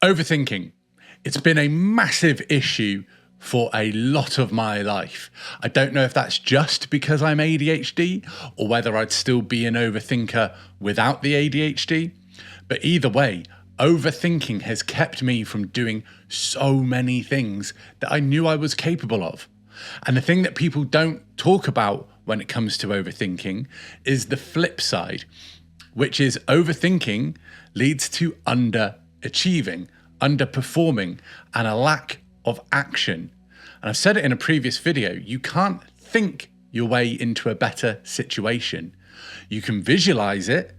Overthinking. It's been a massive issue for a lot of my life. I don't know if that's just because I'm ADHD or whether I'd still be an overthinker without the ADHD. But either way, overthinking has kept me from doing so many things that I knew I was capable of. And the thing that people don't talk about when it comes to overthinking is the flip side, which is overthinking leads to underachieving, underperforming, and a lack of action. And I've said it in a previous video, you can't think your way into a better situation. You can visualize it,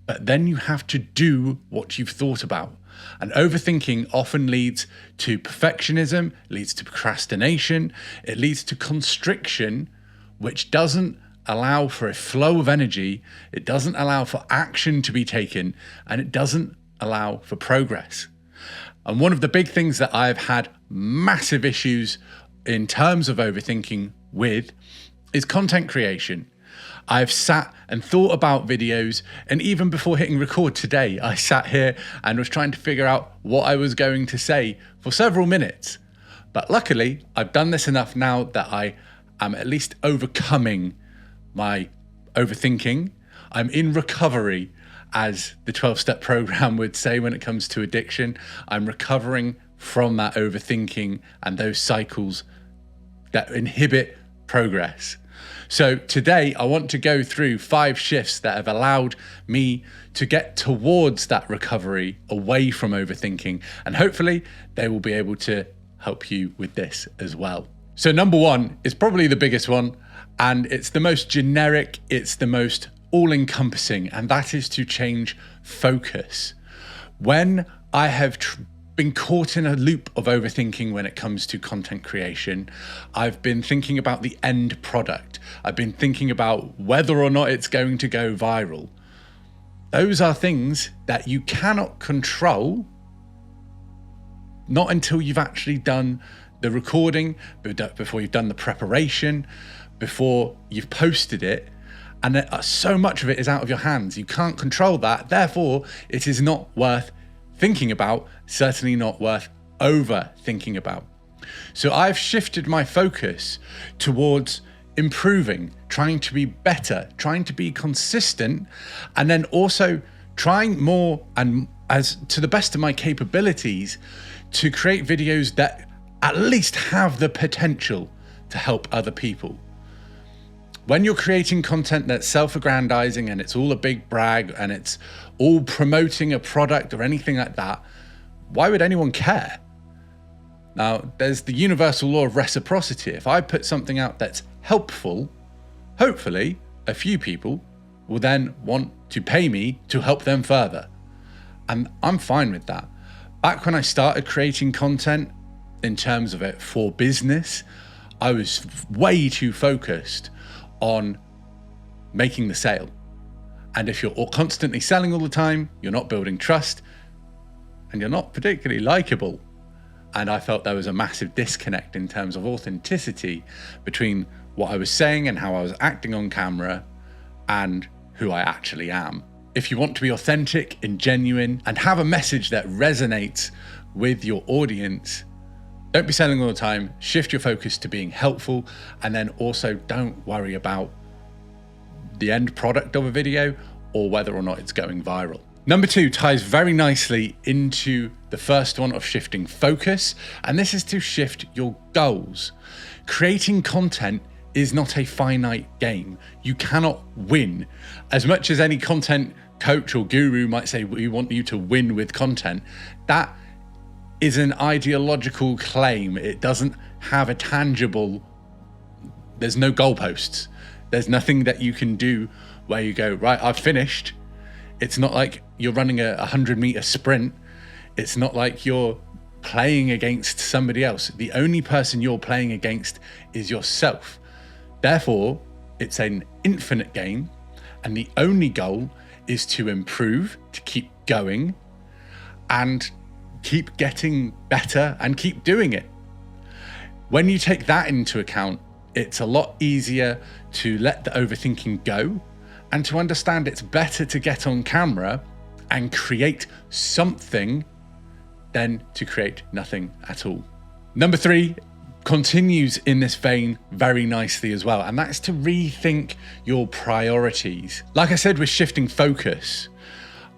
but then you have to do what you've thought about. And overthinking often leads to perfectionism, leads to procrastination, it leads to constriction, which doesn't allow for a flow of energy, it doesn't allow for action to be taken, and it doesn't allow for progress. And one of the big things that I've had massive issues in terms of overthinking with is content creation. I've sat and thought about videos, and even before hitting record today, I sat here and was trying to figure out what I was going to say for several minutes. But luckily, I've done this enough now that I am at least overcoming my overthinking. I'm in recovery, as the 12-step program would say when it comes to addiction. I'm recovering from that overthinking and those cycles that inhibit progress. So today I want to go through 5 shifts that have allowed me to get towards that recovery away from overthinking, and hopefully they will be able to help you with this as well. So number 1 is probably the biggest one, and it's the most generic, it's the most all-encompassing, and that is to change focus. When I have been caught in a loop of overthinking when it comes to content creation, I've been thinking about the end product. I've been thinking about whether or not it's going to go viral. Those are things that you cannot control, not until you've actually done the recording, before you've done the preparation, before you've posted it. And so much of it is out of your hands. You can't control that. Therefore, it is not worth thinking about, certainly not worth overthinking about. So I've shifted my focus towards improving, trying to be better, trying to be consistent, and then also trying more and as to the best of my capabilities to create videos that at least have the potential to help other people. When you're creating content that's self-aggrandizing and it's all a big brag and it's all promoting a product or anything like that, why would anyone care? Now, there's the universal law of reciprocity. If I put something out that's helpful, hopefully a few people will then want to pay me to help them further. And I'm fine with that. Back when I started creating content in terms of it for business, I was way too focused on making the sale. And if you're constantly selling all the time, you're not building trust and you're not particularly likable. And I felt there was a massive disconnect in terms of authenticity between what I was saying and how I was acting on camera and who I actually am. If you want to be authentic and genuine and have a message that resonates with your audience, don't be selling all the time, shift your focus to being helpful, and then also don't worry about the end product of a video or whether or not it's going viral. Number 2 ties very nicely into the first one of shifting focus, and this is to shift your goals. Creating content is not a finite game. You cannot win. As much as any content coach or guru might say, we want you to win with content, that is an ideological claim. It doesn't have a tangible, there's no goalposts. There's nothing that you can do where you go, right, I've finished. It's not like you're running a 100-meter sprint. It's not like you're playing against somebody else. The only person you're playing against is yourself. Therefore, it's an infinite game, and the only goal is to improve, to keep going, and keep getting better and keep doing it. When you take that into account, it's a lot easier to let the overthinking go and to understand it's better to get on camera and create something than to create nothing at all. Number 3 continues in this vein very nicely as well, and that's to rethink your priorities. Like I said, with shifting focus,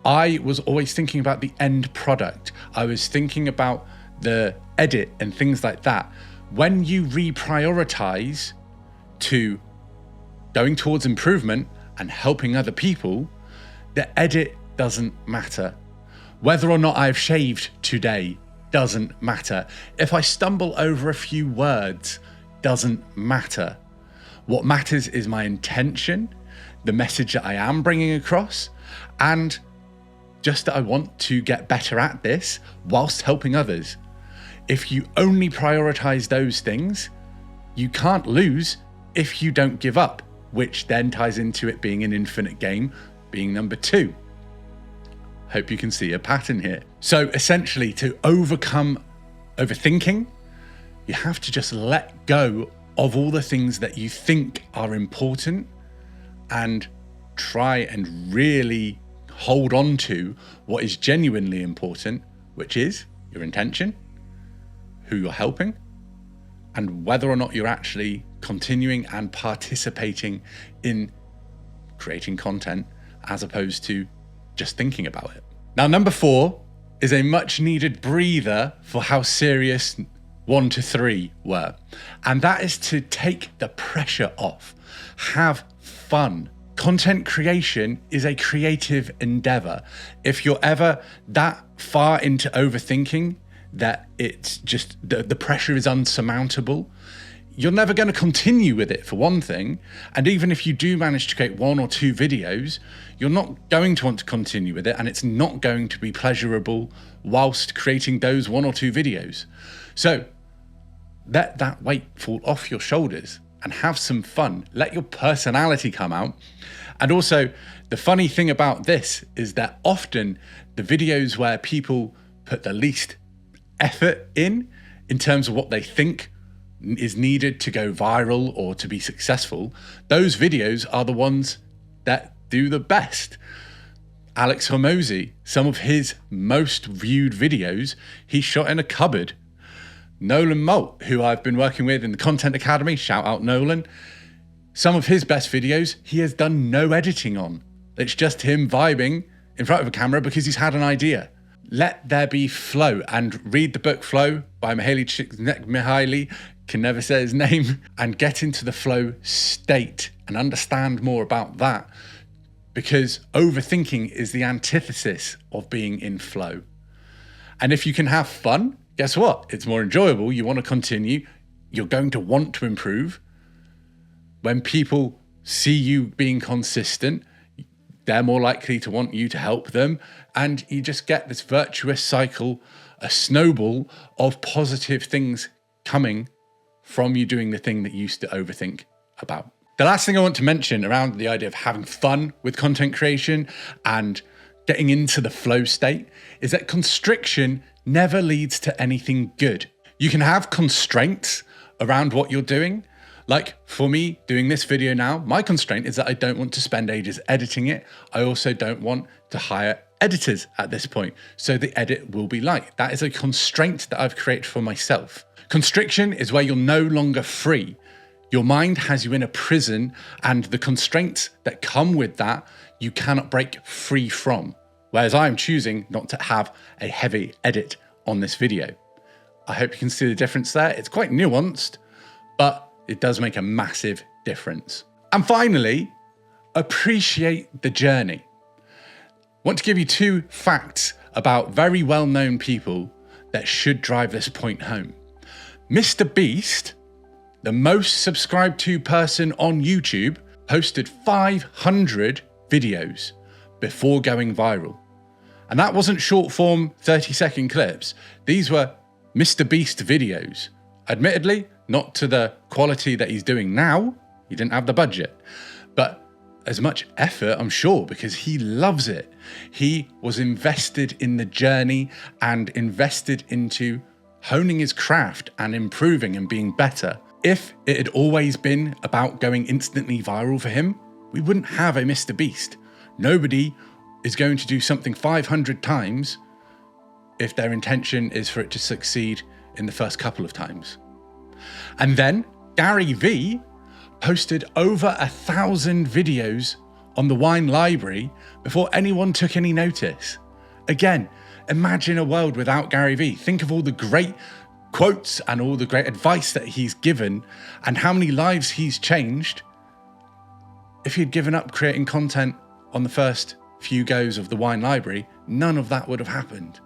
I was always thinking about the end product. I was thinking about the edit and things like that. When you reprioritize to going towards improvement and helping other people, the edit doesn't matter. Whether or not I've shaved today doesn't matter. If I stumble over a few words, doesn't matter. What matters is my intention, the message that I am bringing across, and just that I want to get better at this whilst helping others. If you only prioritize those things, you can't lose if you don't give up, which then ties into it being an infinite game, being number 2. Hope you can see a pattern here. So essentially, to overcome overthinking, you have to just let go of all the things that you think are important and try and really hold on to what is genuinely important, which is your intention, who you're helping, and whether or not you're actually continuing and participating in creating content as opposed to just thinking about it. Now, number 4 is a much needed breather for how serious 1 to 3 were. And that is to take the pressure off, have fun. Content creation is a creative endeavor. If you're ever that far into overthinking that it's just the pressure is unsurmountable, you're never going to continue with it, for one thing. And even if you do manage to create 1 or 2 videos, you're not going to want to continue with it, and it's not going to be pleasurable whilst creating those 1 or 2 videos. So let that weight fall off your shoulders and have some fun. Let your personality come out. And also, the funny thing about this is that often the videos where people put the least effort in terms of what they think is needed to go viral or to be successful, those videos are the ones that do the best. Alex Hormozy, some of his most viewed videos, he shot in a cupboard. Nolan Molt, who I've been working with in the Content Academy, shout out Nolan, some of his best videos he has done no editing on. It's just him vibing in front of a camera because he's had an idea. Let there be flow, and read the book Flow by Mihaly, can never say his name, and get into the flow state and understand more about that, because overthinking is the antithesis of being in flow. And if you can have fun, guess what? It's more enjoyable. You want to continue. You're going to want to improve. When people see you being consistent, they're more likely to want you to help them. And you just get this virtuous cycle, a snowball of positive things coming from you doing the thing that you used to overthink about. The last thing I want to mention around the idea of having fun with content creation and getting into the flow state is that constriction never leads to anything good. You can have constraints around what you're doing. Like for me, doing this video now, my constraint is that I don't want to spend ages editing it. I also don't want to hire editors at this point, so the edit will be light. That is a constraint that I've created for myself. Constriction is where you're no longer free. Your mind has you in a prison, and the constraints that come with that, you cannot break free from. Whereas I am choosing not to have a heavy edit on this video. I hope you can see the difference there. It's quite nuanced, but it does make a massive difference. And finally, appreciate the journey. I want to give you 2 facts about very well-known people that should drive this point home. Mr. Beast, the most subscribed to person on YouTube, posted 500 videos before going viral. And that wasn't short form 30-second clips. These were Mr. Beast videos. Admittedly, not to the quality that he's doing now. He didn't have the budget. But as much effort, I'm sure, because he loves it. He was invested in the journey and invested into honing his craft and improving and being better. If it had always been about going instantly viral for him, we wouldn't have a Mr. Beast. Nobody is going to do something 500 times if their intention is for it to succeed in the first couple of times. And then Gary Vee posted over 1,000 videos on the wine library before anyone took any notice. Again, imagine a world without Gary Vee. Think of all the great quotes and all the great advice that he's given and how many lives he's changed. If he'd given up creating content on the first few goes of the wine library, none of that would have happened.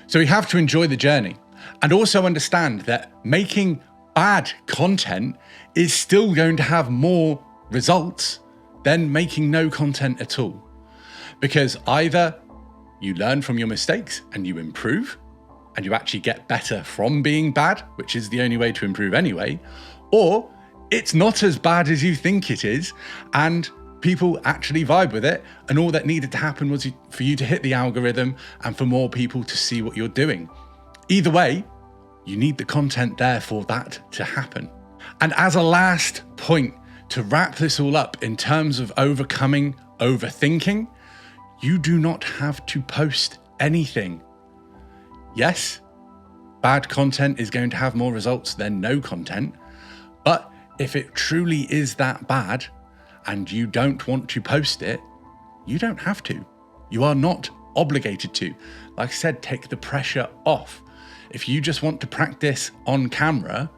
So we have to enjoy the journey and also understand that making bad content is still going to have more results than making no content at all. Because either you learn from your mistakes and you improve and you actually get better from being bad, which is the only way to improve anyway, or it's not as bad as you think it is and people actually vibe with it, and all that needed to happen was for you to hit the algorithm and for more people to see what you're doing. Either way, you need the content there for that to happen. And as a last point to wrap this all up in terms of overcoming overthinking, you do not have to post anything. Yes, bad content is going to have more results than no content, but if it truly is that bad and you don't want to post it, you don't have to. You are not obligated to. Like I said, take the pressure off. If you just want to practice on camera,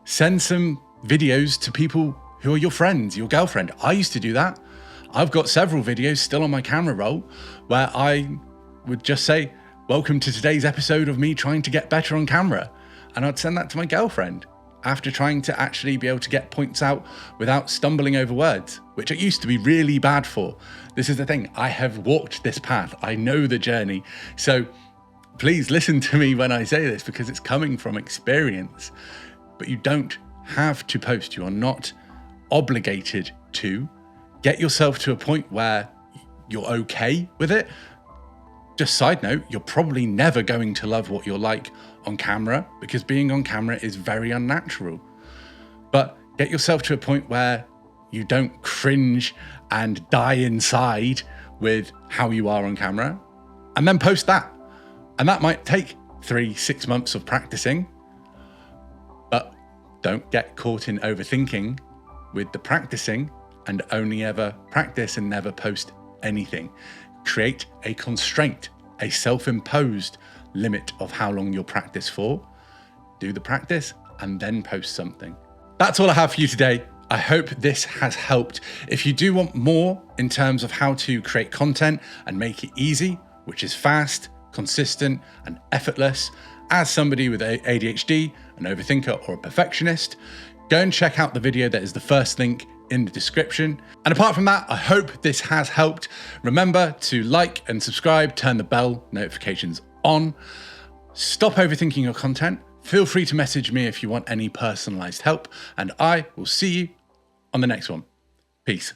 send some videos to people who are your friends, your girlfriend. I used to do that. I've got several videos still on my camera roll where I would just say, welcome to today's episode of me trying to get better on camera. And I'd send that to my girlfriend after trying to actually be able to get points out without stumbling over words, which I used to be really bad for. This is the thing. I have walked this path. I know the journey. So please listen to me when I say this because it's coming from experience. But you don't have to post. You are not obligated to. Get yourself to a point where you're okay with it. Just side note, you're probably never going to love what you're like on camera because being on camera is very unnatural. But get yourself to a point where you don't cringe and die inside with how you are on camera, and then post that. And that might take 3-6 months of practicing, but don't get caught in overthinking with the practicing and only ever practice and never post anything. Create a constraint, a self-imposed limit of how long you'll practice for. Do the practice and then post something. That's all I have for you today. I hope this has helped. If you do want more in terms of how to create content and make it easy, which is fast, consistent, and effortless, as somebody with ADHD, an overthinker, or a perfectionist, go and check out the video that is the first link in the description. And apart from that, I hope this has helped. Remember to like and subscribe, turn the bell notifications on. Stop overthinking your content. Feel free to message me if you want any personalized help, and I will see you on the next one. Peace.